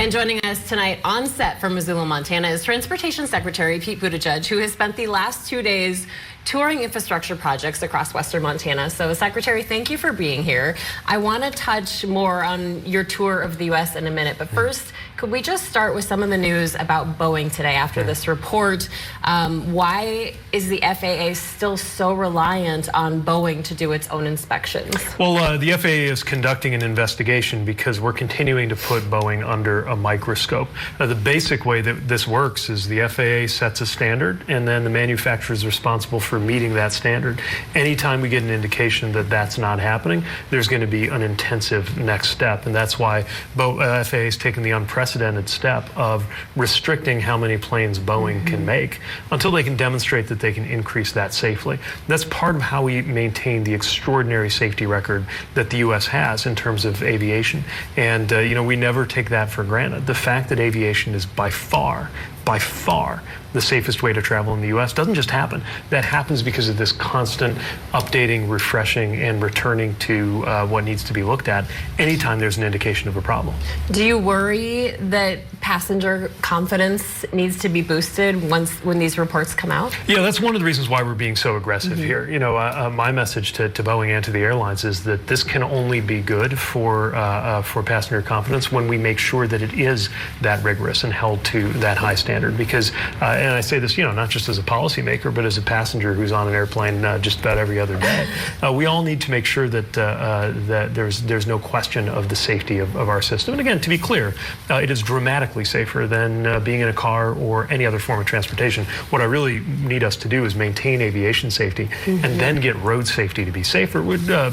And joining us tonight on set from Missoula, Montana is Transportation Secretary Pete Buttigieg, who has spent the last 2 days touring infrastructure projects across western Montana. So, Secretary, thank you for being here. I want to touch more on your tour of the U.S. in a minute, but first, could we just start with some of the news about Boeing today after this report? Why is the FAA still so reliant on Boeing to do its own inspections? Well, the FAA is conducting an investigation because we're continuing to put Boeing under a microscope. The basic way that this works is the FAA sets a standard, and then the manufacturer is responsible for meeting that standard. Anytime we get an indication that that's not happening, there's going to be an intensive next step, and that's why FAA has taken the unprecedented step of restricting how many planes Boeing can make until they can demonstrate that they can increase that safely. That's part of how we maintain the extraordinary safety record that the U.S. has in terms of aviation, and we never take that for granted. The fact that aviation is by far the safest way to travel in the U.S. doesn't just happen. That happens because of this constant updating, refreshing, and returning to what needs to be looked at anytime there's an indication of a problem. Do you worry that passenger confidence needs to be boosted when these reports come out? Yeah, that's one of the reasons why we're being so aggressive here. My message to Boeing and to the airlines is that this can only be good for passenger confidence when we make sure that it is that rigorous and held to that high standard. Because, and I say this, not just as a policymaker, but as a passenger who's on an airplane just about every other day, we all need to make sure that that there's no question of the safety of our system. And again, to be clear, it is dramatically safer than being in a car or any other form of transportation. What I really need us to do is maintain aviation safety and then get road safety to be safer,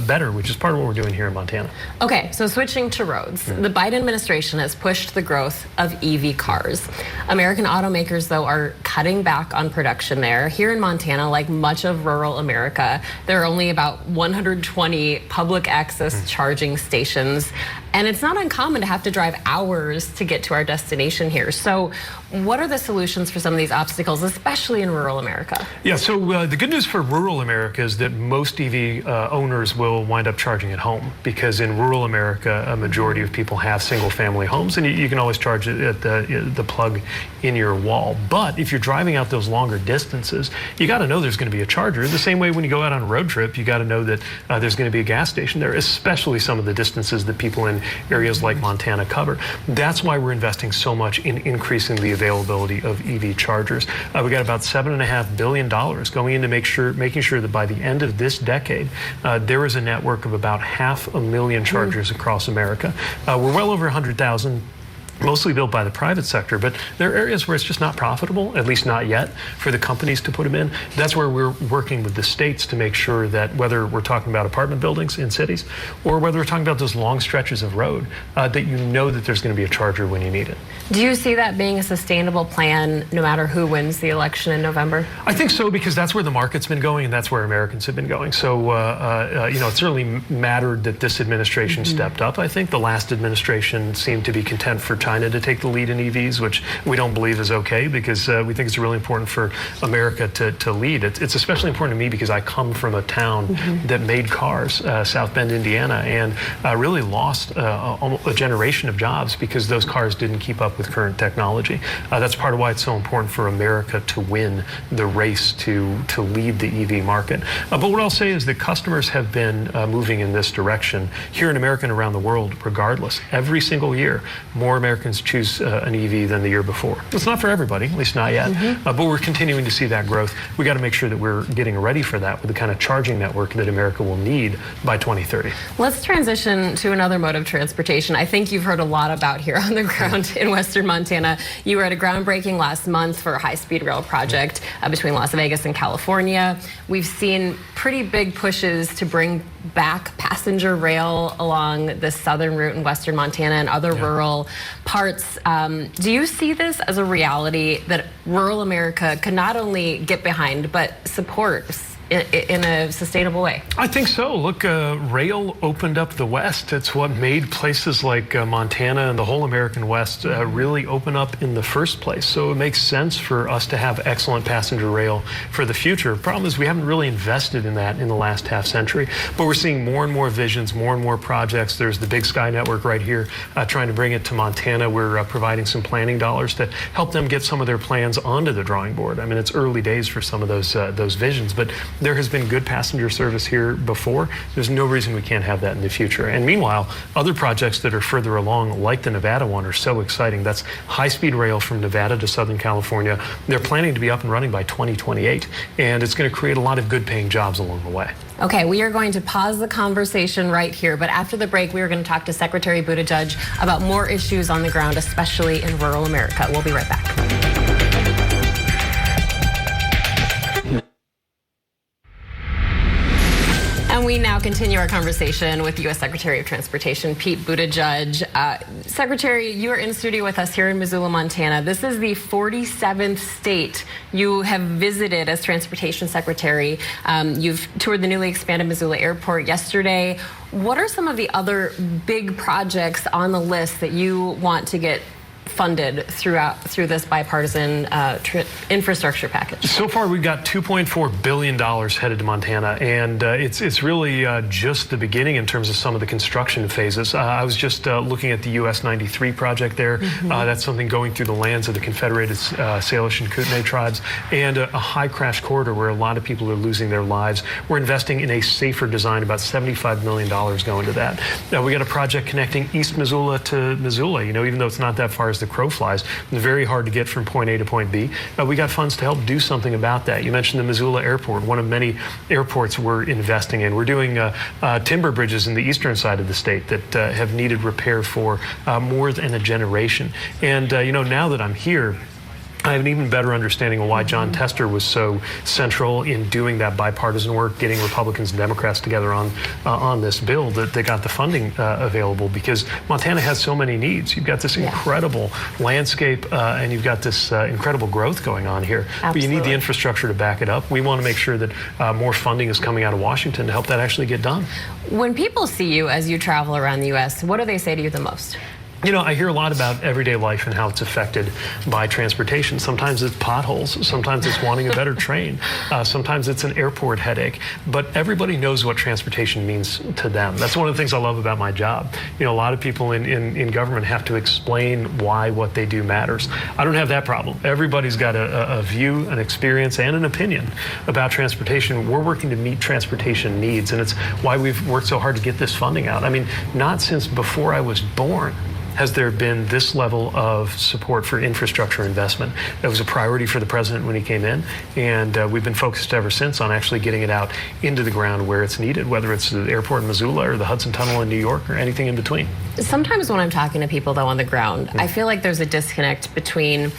better, which is part of what we're doing here in Montana. Okay, so switching to roads, the Biden administration has pushed the growth of EV cars. American automakers, though, are cutting back on production there. Here in Montana, like much of rural America, there are only about 120 public access charging stations. And it's not uncommon to have to drive hours to get to our destination here. So what are the solutions for some of these obstacles, especially in rural America? Yeah, so the good news for rural America is that most EV owners will wind up charging at home, because in rural America, a majority of people have single-family homes, and you can always charge it at the plug in your wall. But if you're driving out those longer distances, you got to know there's going to be a charger. The same way when you go out on a road trip, you got to know that there's going to be a gas station there, especially some of the distances that people in areas like Montana cover. That's why we're investing so much in increasing the availability of EV chargers. We got about $7.5 billion going in to making sure that by the end of this decade, there is a network of about 500,000 chargers across America. We're well over 100,000. Mostly built by the private sector, but there are areas where it's just not profitable, at least not yet, for the companies to put them in. That's where we're working with the states to make sure that whether we're talking about apartment buildings in cities or whether we're talking about those long stretches of road, that that there's going to be a charger when you need it. Do you see that being a sustainable plan no matter who wins the election in November? I think so, because that's where the market's been going and that's where Americans have been going. So, it certainly mattered that this administration stepped up. I think the last administration seemed to be content for China to take the lead in EVs, which we don't believe is okay, because we think it's really important for America to lead. It's especially important to me because I come from a town that made cars, South Bend, Indiana, and really lost a generation of jobs because those cars didn't keep up with current technology. That's part of why it's so important for America to win the race to lead the EV market. But what I'll say is that customers have been moving in this direction here in America and around the world regardless. Every single year, more Americans choose an EV than the year before. It's not for everybody, at least not yet, but we're continuing to see that growth. We got to make sure that we're getting ready for that with the kind of charging network that America will need by 2030. Let's transition to another mode of transportation I think you've heard a lot about here on the ground in western Montana. You were at a groundbreaking last month for a high-speed rail project between Las Vegas and California. We've seen pretty big pushes to bring back passenger rail along the southern route in western Montana and other rural parts. Do you see this as a reality that rural America can not only get behind but support in a sustainable way? I think so. Look, rail opened up the West. It's what made places like Montana and the whole American West really open up in the first place. So it makes sense for us to have excellent passenger rail for the future. Problem is we haven't really invested in that in the last half century, but we're seeing more and more visions, more and more projects. There's the Big Sky Network right here trying to bring it to Montana. We're providing some planning dollars to help them get some of their plans onto the drawing board. I mean, it's early days for some of those visions, but there has been good passenger service here before. There's no reason we can't have that in the future. And meanwhile, other projects that are further along, like the Nevada one, are so exciting. That's high-speed rail from Nevada to Southern California. They're planning to be up and running by 2028, and it's going to create a lot of good-paying jobs along the way. Okay, we are going to pause the conversation right here, but after the break, we are going to talk to Secretary Buttigieg about more issues on the ground, especially in rural America. We'll be right back. And we now continue our conversation with U.S. Secretary of Transportation Pete Buttigieg. Secretary, you are in studio with us here in Missoula, Montana. This is the 47th state you have visited as Transportation Secretary. You've toured the newly expanded Missoula Airport yesterday. What are some of the other big projects on the list that you want to get funded through this bipartisan infrastructure package? So far, we've got $2.4 billion headed to Montana, and it's really just the beginning in terms of some of the construction phases. I was just looking at the US 93 project there. That's something going through the lands of the Confederated Salish and Kootenai tribes, and a high crash corridor where a lot of people are losing their lives. We're investing in a safer design, about $75 million going to that. We got a project connecting East Missoula to Missoula. You know, even though it's not that far as the crow flies, it's very hard to get from point A to point B. We got funds to help do something about that. You mentioned the Missoula Airport, one of many airports we're investing in. We're doing timber bridges in the eastern side of the state that have needed repair for more than a generation. And you know, now that I'm here, I have an even better understanding of why John Tester was so central in doing that bipartisan work, getting Republicans and Democrats together on this bill that they got the funding available, because Montana has so many needs. You've got this incredible landscape and you've got this incredible growth going on here. Absolutely. But you need the infrastructure to back it up. We want to make sure that more funding is coming out of Washington to help that actually get done. When people see you as you travel around the U.S., what do they say to you the most? You know, I hear a lot about everyday life and how it's affected by transportation. Sometimes it's potholes. Sometimes it's wanting a better train. Sometimes it's an airport headache. But everybody knows what transportation means to them. That's one of the things I love about my job. You know, a lot of people in government have to explain why what they do matters. I don't have that problem. Everybody's got a view, an experience, and an opinion about transportation. We're working to meet transportation needs, and it's why we've worked so hard to get this funding out. I mean, not since before I was born has there been this level of support for infrastructure investment. That was a priority for the president when he came in, and we've been focused ever since on actually getting it out into the ground where it's needed, whether it's the airport in Missoula or the Hudson Tunnel in New York or anything in between. Sometimes when I'm talking to people, though, on the ground, I feel like there's a disconnect between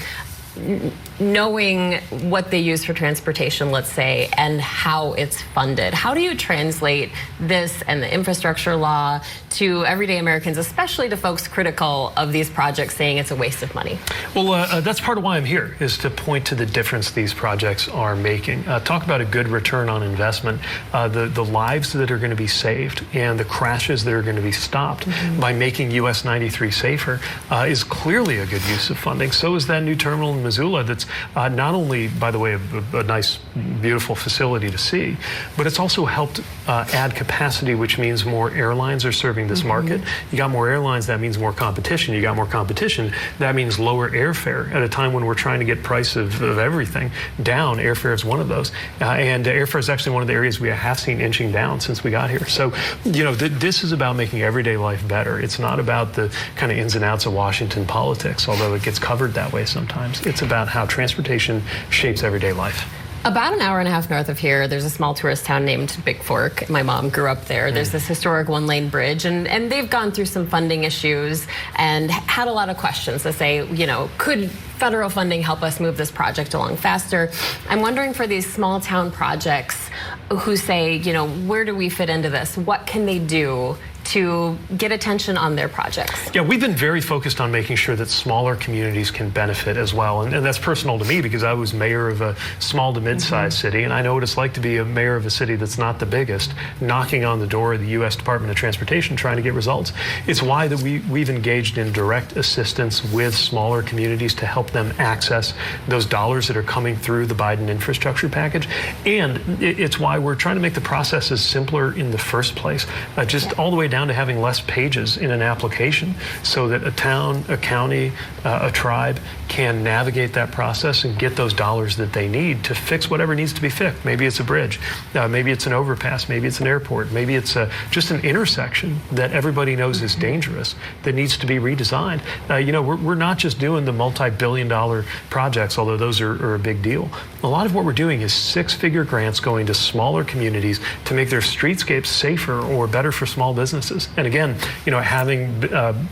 knowing what they use for transportation, let's say, and how it's funded. How do you translate this and the infrastructure law to everyday Americans, especially to folks critical of these projects saying it's a waste of money? Well, that's part of why I'm here, is to point to the difference these projects are making. Talk about a good return on investment. The lives that are going to be saved and the crashes that are going to be stopped by making US 93 safer is clearly a good use of funding. So is that new terminal in Missoula that's not only, by the way, a nice, beautiful facility to see, but it's also helped add capacity, which means more airlines are serving this market. You got more airlines, that means more competition. You got more competition, that means lower airfare at a time when we're trying to get price of everything down. Airfare is one of those. And airfare is actually one of the areas we have seen inching down since we got here. So, you know, this is about making everyday life better. It's not about the kind of ins and outs of Washington politics, although it gets covered that way sometimes. It's about how transportation shapes everyday life. About an hour and a half north of here, there's a small tourist town named Big Fork. My mom grew up there. There's this historic one-lane bridge, and they've gone through some funding issues and had a lot of questions to say, you know, could federal funding help us move this project along faster? I'm wondering, for these small town projects who say, you know, where do we fit into this? What can they do to get attention on their projects? Yeah, we've been very focused on making sure that smaller communities can benefit as well. And that's personal to me because I was mayor of a small to mid-sized city, and I know what it's like to be a mayor of a city that's not the biggest, knocking on the door of the U.S. Department of Transportation trying to get results. It's why that we've engaged in direct assistance with smaller communities to help them access those dollars that are coming through the Biden infrastructure package. And it's why we're trying to make the processes simpler in the first place, just all the way down to having less pages in an application so that a town, a county, a tribe can navigate that process and get those dollars that they need to fix whatever needs to be fixed. Maybe it's a bridge, maybe it's an overpass, maybe it's an airport, maybe it's just an intersection that everybody knows is dangerous that needs to be redesigned. We're not just doing the multi-billion-dollar projects, although those are a big deal. A lot of what we're doing is six-figure grants going to smaller communities to make their streetscapes safer or better for small businesses. And again, having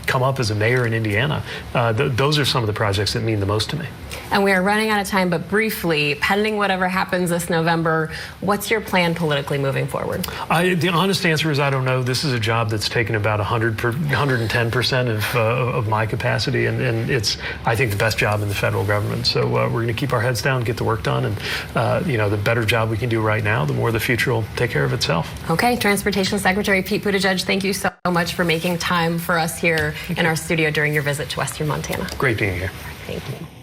come up as a mayor in Indiana, those are some of the projects that mean the most to me. And we are running out of time, but briefly, pending whatever happens this November, what's your plan politically moving forward? The honest answer is I don't know. This is a job that's taken about 110% of my capacity, and it's, I think, the best job in the federal government. So we're going to keep our heads down, get the work done, and the better job we can do right now, the more the future will take care of itself. Okay, Transportation Secretary Pete Buttigieg, thank you so much for making time for us here in our studio during your visit to Western Montana. Great being here. Thank you.